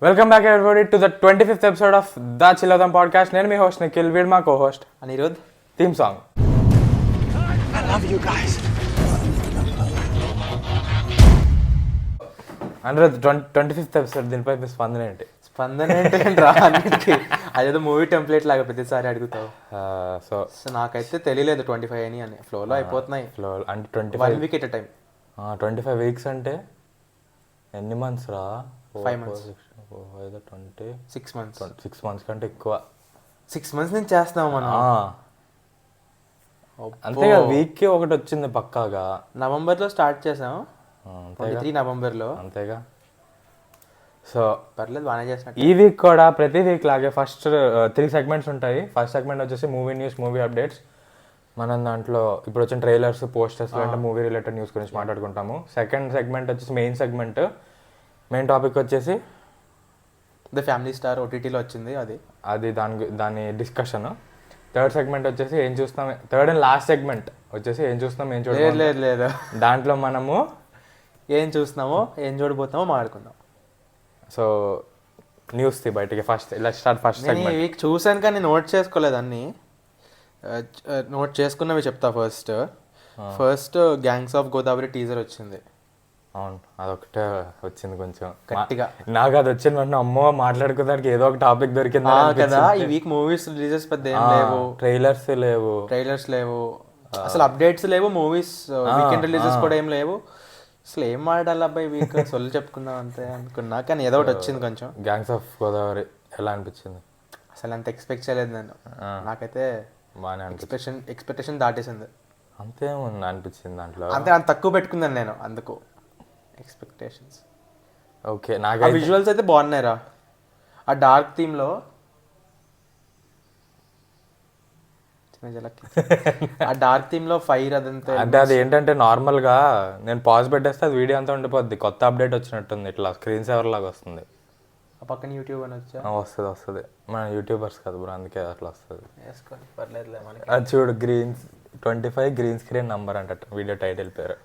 Welcome back everybody to the 25th episode of The Chilladam Podcast. నేను మీ host Nikhil, వీడ్ మా co-host Anirudh. Theme song. I love you guys. Anirudh 25th episode, దీనిపై మీ స్పందన ఏంటి? స్పందన ఏంటంటే అన్నిటికీ అదేదో మూవీ టెంప్లెట్ లాగా ప్రతిసారి అడుగుతావు. సో నాకైతే తెలియలేదు 25 అని ఫ్లోలో అయిపోతున్నాయి. ఫ్లో అంటే 1 week at a time. 25 weeks అంటే ఎన్ని మంత్స్ రా? 5 months. 6 months. 6 months కంటే ఎక్కువ. 6 months నుంచి చేస్తున్నావు మనం. అంతే కదా, వీక్కి ఒకటి వచ్చింది పక్కాగా. నవంబర్లో స్టార్ట్ చేసాం, 23 నవంబర్లో. అంతేగా. సో పర్లేదు, బాగానే చేసినట్టు. ఈ వీక్ కూడా ప్రతి వీక్ లాగే ఫస్ట్ 3 segments ఉంటాయి. ఫస్ట్ సెగ్మెంట్ వచ్చేసి మూవీ న్యూస్, మూవీ అప్డేట్స్. మనం దాంట్లో ఇప్పుడు వచ్చిన ట్రైలర్స్, పోస్టర్స్ అంటే మూవీ రిలేటెడ్ న్యూస్ గురించి మాట్లాడుకుంటాము. సెకండ్ సెగ్మెంట్ వచ్చేసి మెయిన్ సెగ్మెంట్. మెయిన్ టాపిక్ వచ్చేసి ద ఫ్యామిలీ స్టార్ ఓటీటీలో వచ్చింది, అది దాని డిస్కషన్. థర్డ్ సెగ్మెంట్ వచ్చేసి ఏం చూస్తాం, థర్డ్ అండ్ లాస్ట్ సెగ్మెంట్ వచ్చేసి ఏం చూస్తాం ఏం చూడలేదు. లేదు దాంట్లో మనము ఏం చూస్తున్నామో ఏం చూడబోతున్నామో మాట్లాడుకుందాం. సో న్యూస్ బయటికి ఫస్ట్ ఇలా స్టార్ట్. ఫస్ట్ నేను ఈ వీక్ చూసాను కానీ నోట్ చేసుకోలేదు అన్నీ. నోట్ చేసుకున్నవి చెప్తా. First gangs of Godavari teaser వచ్చింది. అవును, అదొకటే వచ్చింది కొంచెం గట్టిగా. నాకు అది వచ్చింది వెంటనే అమ్మో మాట్లాడుకోవడానికి ఏదో ఒక టాపిక్ దొరికింది కదా. ఈ వీక్ మూవీస్ రిలీజెస్ పెద్ద ఏం లేవు, ట్రైలర్స్ లేవు, అసలు అప్డేట్స్ లేవు. మూవీస్ వీకెండ్ రిలీజెస్ కూడా ఏం లేవు. అసలు ఏం మాట్లాడాలి అబ్బాయి వీక్, సొల్లు చెప్పుకుందాం అంతే అనుకున్నా. కానీ ఏదో ఒకటి వచ్చింది కొంచెం. గ్యాంగ్స్ ఆఫ్ గోదావరి ఎలా అనిపించింది? అసలు అంత ఎక్స్పెక్ట్ చేయలేదు నేను. నాకైతే బాగానే ఎక్స్పెక్టేషన్ దాటేసింది. అంతేముంది అనిపించింది దాంట్లో. అంత తక్కువ పెట్టుకుందాను నేను, అందుకు ఎక్స్పెక్టేషన్స్. ఓకే, ఆ నాకు విజువల్స్ అయితే బాగున్నాయిరా. ఆ డార్క్ థీమ్లో ఆ డార్క్ థీమ్లో ఫైర్ అదంతా. అంటే అది ఏంటంటే నార్మల్గా నేను పాజ్ పెట్టేస్తే అది వీడియో అంతా ఉండిపోద్ది. కొత్త అప్డేట్ వచ్చినట్టుంది, ఇట్లా స్క్రీన్ సేవర్ లాగా వస్తుంది. ఆ పక్కన యూట్యూబ్ అని వస్తుంది. మన యూట్యూబర్స్ కదా బ్రో, అందుకే అట్లా వస్తుంది. వేసుకోండి, పర్లేదులే మనకి. అది చూడు, 25 గ్రీన్ స్క్రీన్ నంబర్ అంట వీడియో టైటిల్ పేరు.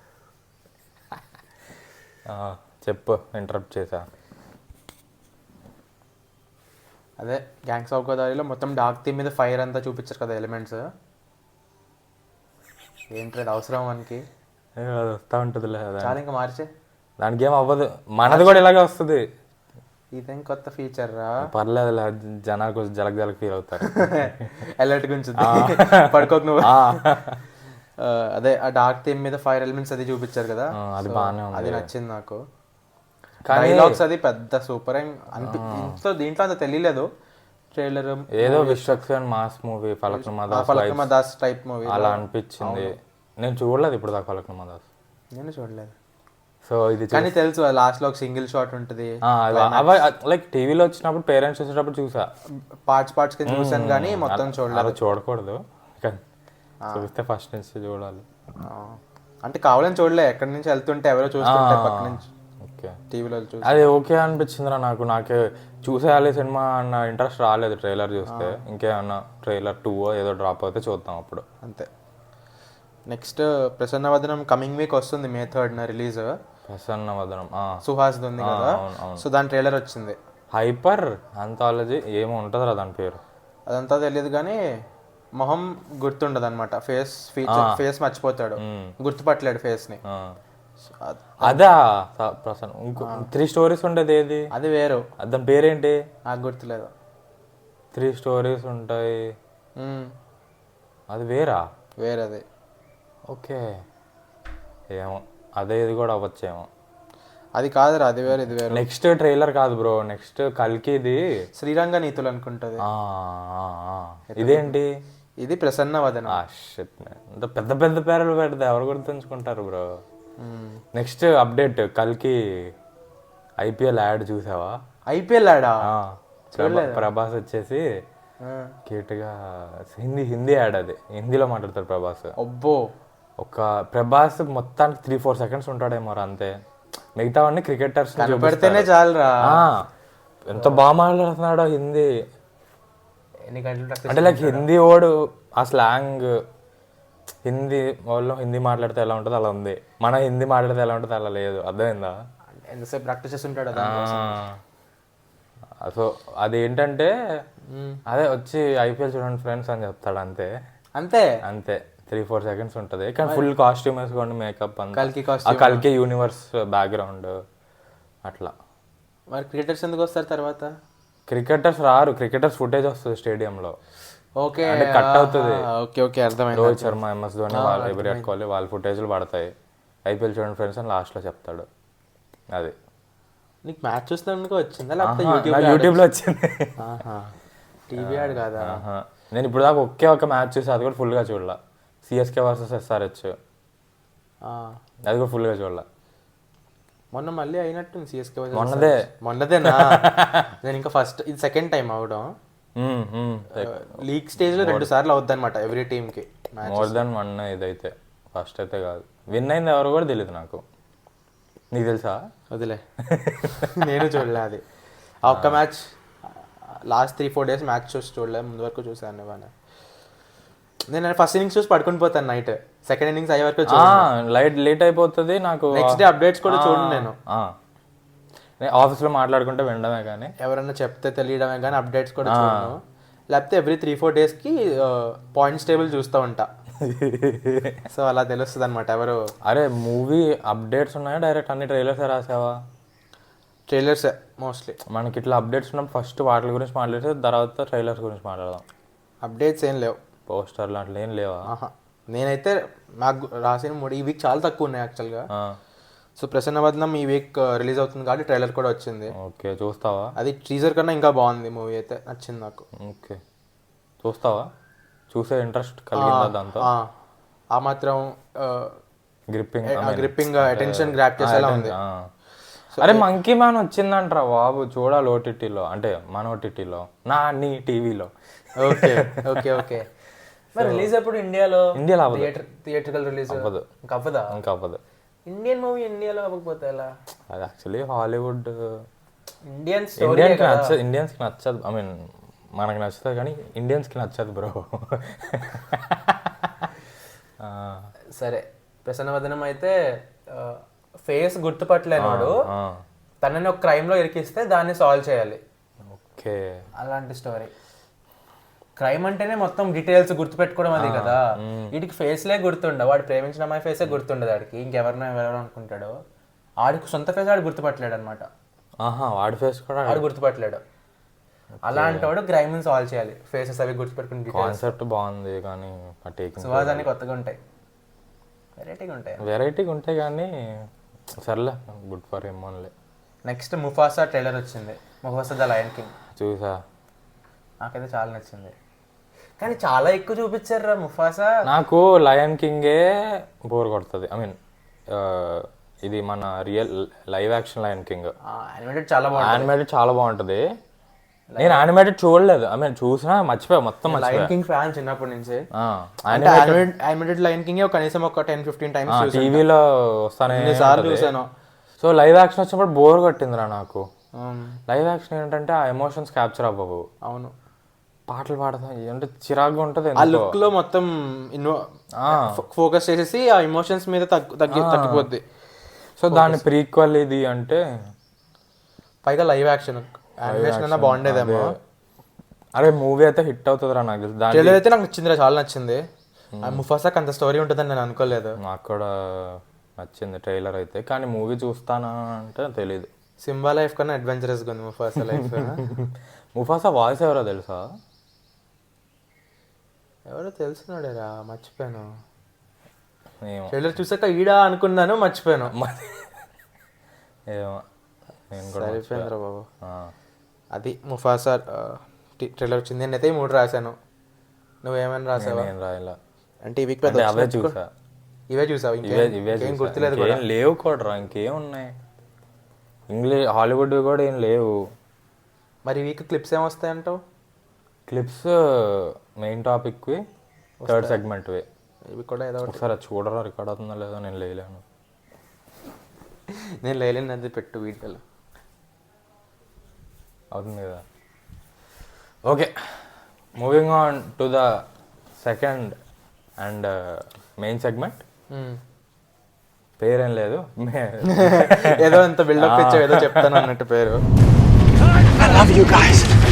చెప్పు, ఇంటరప్ట్ చేసా. అదే గ్యాంగ్స్ ఆఫ్ గోదావరిలో మొత్తం డార్క్ థీమ్ మీద ఫైర్ అంతా చూపించారు కదా, ఎలిమెంట్స్. ఏంటి అది అవసరం మనకి? అది వస్తూ ఉంటుందిలే, చాలా ఇంకా మార్చే. దానికి ఏం అవ్వదు, మనది కూడా ఇలాగే వస్తుంది. ఇదేం కొత్త ఫీచర్ రా. పర్లేదులే, జనాలు కొంచెం జలక్ ఫీల్ అవుతారు. అలర్ట్ గురించి పడుకోక నువ్వు. అదే ఆ డార్క్ థీమ్ మీద ఫైర్ ఎలిమెంట్స్ అది చూపించారు కదా, అది బాగానే ఉంది. అది నచ్చింది నాకు. డైలాగ్స్ అది పెద్ద సూపర్ దీంట్లో అంత తెలియలేదు. ట్రైలర్ ఏదో Vishwaksen mass movie, Falaknuma Das type movie అలా అనిపించింది. నేను చూడలేదు ఇప్పుడు దాకా ఫలక్నుమా దాస్. నేను చూడలేదు. సో ఇది కానీ తెలుసు లాస్ట్ లో ఒక సింగిల్ షాట్ ఉంటుంది. లైక్ టీవీలో వచ్చినప్పుడు పేరెంట్స్ చూసేటప్పుడు చూసా, పార్ట్స్ కింద చూసాను కానీ మొత్తం చూడలేదు. చూడకూడదు, చూస్తే ఫస్ట్ నుంచి చూడాలి. అంటే కావాలని చూడలే, ఎక్కడి నుంచి వెళ్తుంటే ఎవరో చూస్తుంటే పక్క నుంచి టీవీలో చూసి అది ఓకే అనిపించిందిరా నాకు. నాకే చూసేయాలి సినిమా అన్న ఇంట్రెస్ట్ రాలేదు ట్రైలర్ చూస్తే. ఇంకేమన్నా ట్రైలర్ 2 ఏదో డ్రాప్ అయితే చూద్దాం అప్పుడు, అంతే. నెక్స్ట్ ప్రసన్నవదనం కమింగ్ వీక్ వస్తుంది, May 3rd రిలీజ్. ప్రసన్నవదనం సుహాస్ ఉంది కదా, సో దాని ట్రైలర్ వచ్చింది. హైపర్ అంథాలజీ ఏమో ఉంటుందిరా దాని పేరు, అదంతా తెలియదు కానీ మొహం గుర్తుండదు అనమాట. ఫేస్ మర్చిపోతాడు, గుర్తుపట్టలేడు ఫేస్ ని. అదా ప్రసన్న. ఇంకో 3 స్టోరీస్ ఉండేది, ఏది అది వేరు. దాని పేరేంటి నాకు గుర్తులేదు. 3 స్టోరీస్ ఉంటాయి, అది వేరేది. ఓకే, ఏమో అదే ఇది కూడా అవ్వచ్చేమో. అది కాదురా, అది వేరు, ఇది వేరు. నెక్స్ట్ ట్రైలర్ కాదు బ్రో, నెక్స్ట్ కల్కిది శ్రీరంగ నీతులు అనుకుంటది. ఇదేంటి? ఇది ప్రసన్నవదనం. పెద్ద పెద్ద పేర్లు పెడితే ఎవరు గుర్తుంచుకుంటారు బ్రో. నెక్స్ట్ అప్డేట్, కల్కి IPL యాడ్ చూసావా? IPL యాడా? ప్రభాస్ వచ్చేసి క్యూట్ గా హిందీ యాడ్, అది హిందీలో మాట్లాడతాడు ప్రభాస్. అబ్బో, ఒక ప్రభాస్ మొత్తానికి 3-4 seconds ఉంటాడేమో అంతే. మిగతావన్నీ క్రికెటర్స్ పెడితేనే చాలురా. ఎంత బాగా మాట్లాడుతున్నాడో హిందీ. అంటే లైక్ హిందీ ఓడు ఆ స్లాంగ్, హిందీ వాళ్ళు హిందీ మాట్లాడితే ఎలా ఉంటుందో అలా ఉంది, మన హిందీ మాట్లాడితే ఎలా ఉంటుందో అలా లేదు. అర్థమైందా? ఎంతసేపు ప్రాక్టీస్ చేస్తుంటాడు. సో అది ఏంటంటే అదే వచ్చి ఐపీఎల్ చూడండి ఫ్రెండ్స్ అని చెప్తాడు అంతే అంతే అంతే 3-4 సెకండ్స్ ఉంటుంది కానీ ఫుల్ కాస్ట్యూమ్ వేసుకోండి మేకప్ అంతా కల్కి ఆ కాస్ట్యూమ్. కల్కి యూనివర్స్ బ్యాక్గ్రౌండ్ అట్లా. మరి క్రికెటర్స్ ఎందుకు వస్తారు తర్వాత? క్రికెటర్స్ రారు, క్రికెటర్స్ ఫుటేజ్ వస్తుంది స్టేడియంలో, ఓకే అంటే కట్ అవుతుంది. ఓకే ఓకే అర్థమైంది. రోహిత్ శర్మ, ఎంఎస్ ధోని, వాళ్ళు విరాట్ కోహ్లీ వాళ్ళ ఫుటేజ్లు పడతాయి. ఐపీఎల్ చూడండి ఫ్రెండ్స్ అని లాస్ట్లో చెప్తాడు. అది నీకు మ్యాచ్ చూస్తున్నందుకు వచ్చిందా లేకపోతే యూట్యూబ్లో వచ్చింది. టీవీ యాడ్ కాదా? నేను ఇప్పుడు దాకా ఒకే ఒక మ్యాచ్ చూసి అది కూడా ఫుల్గా చూడాల, సిఎస్కే వర్సెస్ ఎస్ఆర్హెచ్, అది కూడా ఫుల్గా చూడాల. మొన్న మళ్ళీ అయినట్టుంది సిఎస్కే. మొన్నదేనా? నేను ఇంకా ఫస్ట్ ఇది సెకండ్ టైం అవడం. లీగ్ స్టేజ్ లో 2 సార్లు అవుద్ది అనమాట ఎవ్రీ టీమ్ కి. మోర్ దెన్ 1 ఇదైతే, ఫస్ట్ అయితే కాదు. విన్ అయింది ఎవరు కూడా తెలియదు నాకు, నీకు తెలుసా? వదిలే నేను చూడలే అది. ఆ ఒక్క మ్యాచ్ లాస్ట్ 3-4 డేస్ మ్యాచ్ చూడలే, ముందు వరకు చూసాను ఇవాళ. నేను ఫస్ట్ ఇన్నింగ్స్ చూసి పడుకొని పోతాను నైట్, సెకండ్ ఇన్నింగ్స్ అయ్యే వరకు లేట్ అయిపోతుంది నాకు. నెక్స్ట్ డే అప్డేట్స్ కూడా చూడండి. నేను ఆఫీస్లో మాట్లాడుకుంటే వినడమే కానీ, ఎవరన్నా చెప్తే తెలియడమే కానీ అప్డేట్స్ కూడా చూడను. లేకపోతే ఎవ్రీ 3-4 డేస్కి పాయింట్స్ టేబుల్ చూస్తూ ఉంటా. సో అలా తెలుస్తుంది అనమాట ఎవరు. అరే మూవీ అప్డేట్స్ ఉన్నాయా డైరెక్ట్ అన్ని ట్రైలర్స్ రాసావా? Trailers mostly. మనకి ఇట్లా అప్డేట్స్ ఉన్నప్పుడు ఫస్ట్ వాటి గురించి మాట్లాడితే తర్వాత ట్రైలర్స్ గురించి మాట్లాడదాం. అప్డేట్స్ ఏం లేవు, పోస్టర్లు అట్లా ఏం లేవా? నేనైతే నాకు రాసిన 3 ఈ వీక్ చాలా తక్కువ ఉన్నాయి యాక్చువల్గా. సో ప్రసన్నవదనం ఈ వీక్ రిలీజ్ అవుతుంది కాబట్టి ట్రైలర్ కూడా వచ్చింది. ఓకే చూస్తావా? అది టీజర్ కన్నా ఇంకా బాగుంది మూవీ, అయితే నచ్చింది నాకు. ఓకే చూస్తావా? చూసే ఇంట్రెస్ట్ కలిగిందా దాంతో? ఆ మాత్రం గ్రిప్పింగ్ అటెన్షన్ గ్రాప్ చేసేలా ఉంది. అరే మంకీ మ్యాన్ వచ్చిందంటరా బాబు, చూడాలి ఓటీటీలో, అంటే మన ఓటీటీలో నీ టీవీలో. Okay okay okay. మరి రిలీజ్ అప్పుడు ఇండియాలో థియేట్రికల్ రిలీజ్ అవ్వదు. ఇంకా అవ్వదు. ఇండియన్ మూవీ ఇండియాలో అవ్వకపోతే ఎలా? అది యాక్చువల్లీ హాలీవుడ్, ఇండియన్స్కి నచ్చదు. ఐ మీన్ మనకి నచ్చుతుంది కానీ ఇండియన్స్కి నచ్చదు బ్రో. సరే ప్రసన్నవదనం అయితే ఫేస్ గుర్తుపట్టలేనివాడు తనని ఒక క్రైమ్ లో ఇరికిస్తే దాన్ని సాల్వ్ చేయాలి. ఓకే అలాంటి స్టోరీ. క్రైమ్ అంటేనే మొత్తం డీటెయిల్స్ గుర్తుపెట్టుకోవడం అది కదా. వీటికి ఫేస్లే గుర్తుండవు, వాడు ప్రేమించిన అమ్మాయి ఫేసే గుర్తుండదు వాడికి, ఇంకెవరినో ఎవరెవరో అనుకుంటాడు. ఆడికి సొంత ఫేస్ వాడు గుర్తుపట్టలేడు అనమాట. వాడి ఫేస్ కూడా వాడు గుర్తుపట్టలేడు. అలాంటి వాడు క్రైమ్ సాల్వ్ చేయాలి, ఫేసెస్ అవి గుర్తుపెట్టుకుని. కాన్సెప్ట్ బాగుంది కానీ సువాదాన్ని కొత్తగా ఉంటాయి, వెరైటీగా ఉంటాయి కానీ సర్లే, good for him only. Next Mufasa trailer వచ్చింది, ముఫాసా ద లయన్ కింగ్. చూసా, నాకైతే చాలా నచ్చింది కానీ చాలా ఎక్కువ చూపించారు ముఫాసా. నాకు లయన్ కింగే బోర్ కొడుతుంది. ఐ మీన్ ఇది మన real live action lion king. Animated చాలా బాగుంటుంది. యానిమేటెడ్ చాలా బాగుంటుంది. నేను యానిమేటెడ్ చూడలేదు, ఐ మీన్ చూసినా మర్చిపోయా మొత్తం. లయన్ కింగ్ ఫ్యాన్ చిన్నప్పటి నుంచి. యానిమేటెడ్ లయన్ కింగ్ కనీసం ఒక 10-15 టైమ్స్ టీవీలో వస్తానే చూసాను. సో లైవ్ యాక్షన్ వచ్చినప్పుడు బోర్ కొట్టిందిరా నాకు. లైవ్ యాక్షన్ ఏంటంటే ఆ ఎమోషన్స్ క్యాప్చర్ అవ్వవు. అవును, పాటలు పాడతాం అంటే చిరాగ్గా ఉంటుంది. ఆ లుక్ లో మొత్తం ఫోకస్ చేసేసి ఆ ఎమోషన్స్ మీద తగ్గిపోద్ది. సో దాని ప్రీక్వల్ ఇది అంటే పైగా లైవ్ యాక్షన్ యానిమేషన్ అన్నా బాగుండేదేమో. అరే మూవీ అయితే హిట్ అవుతుందిరా నాకు తెలిసి. ట్రైలర్ అయితే నాకు నచ్చిందిరా, చాలా నచ్చింది. ముఫాసాకి అంత స్టోరీ ఉంటుందని నేను అనుకోలేదు. నాకు కూడా నచ్చింది ట్రైలర్ అయితే, కానీ మూవీ చూస్తానా అంటే తెలీదు. సింబా లైఫ్ కన్నా అడ్వెంచరస్గా ఉంది ముఫాసా లైఫ్. ముఫాసా వాయిస్ ఎవరో తెలుసా? ఎవరో తెలిసినాడేరా, మర్చిపోయాను. ట్రైలర్ చూసాక ఈడా అనుకున్నాను, మర్చిపోయాను. ఏమో నేను కూడా సరిపోయిందిరా బాబు. అది ముఫాసా ట్రైలర్ వచ్చింది. నేనైతే 3 రాశాను, నువ్వేమైనా రాసావా? నేను రాయలా, అంటే ఈ వీక్ పెద్ద అవే చూసా. ఇవే చూసావు? ఇంకేం గుర్తులేదు కూడా. లేవు కూడా, ఇంకేం ఉన్నాయి ఇంగ్లీష్ హాలీవుడ్ కూడా ఏం లేవు. మరి వీక్ క్లిప్స్ ఏం వస్తాయంటావు? క్లిప్స్ మెయిన్ టాపిక్వి, థర్డ్ సెగ్మెంట్వి. ఇవి కూడా ఏదో ఒకసారి చూడరా రికార్డ్ అవుతుందో లేదో. నేను లేలేను, నేను లేలేను. అది పెట్టు వీడియోలో అవుతుంది కదా. Okay, moving on to the second and main segment. పేరేం లేదు, ఏదో ఎంత బిల్డప్ ఇచ్చావు, ఏదో చెప్తాను అన్నట్టు పేరు. I love you guys.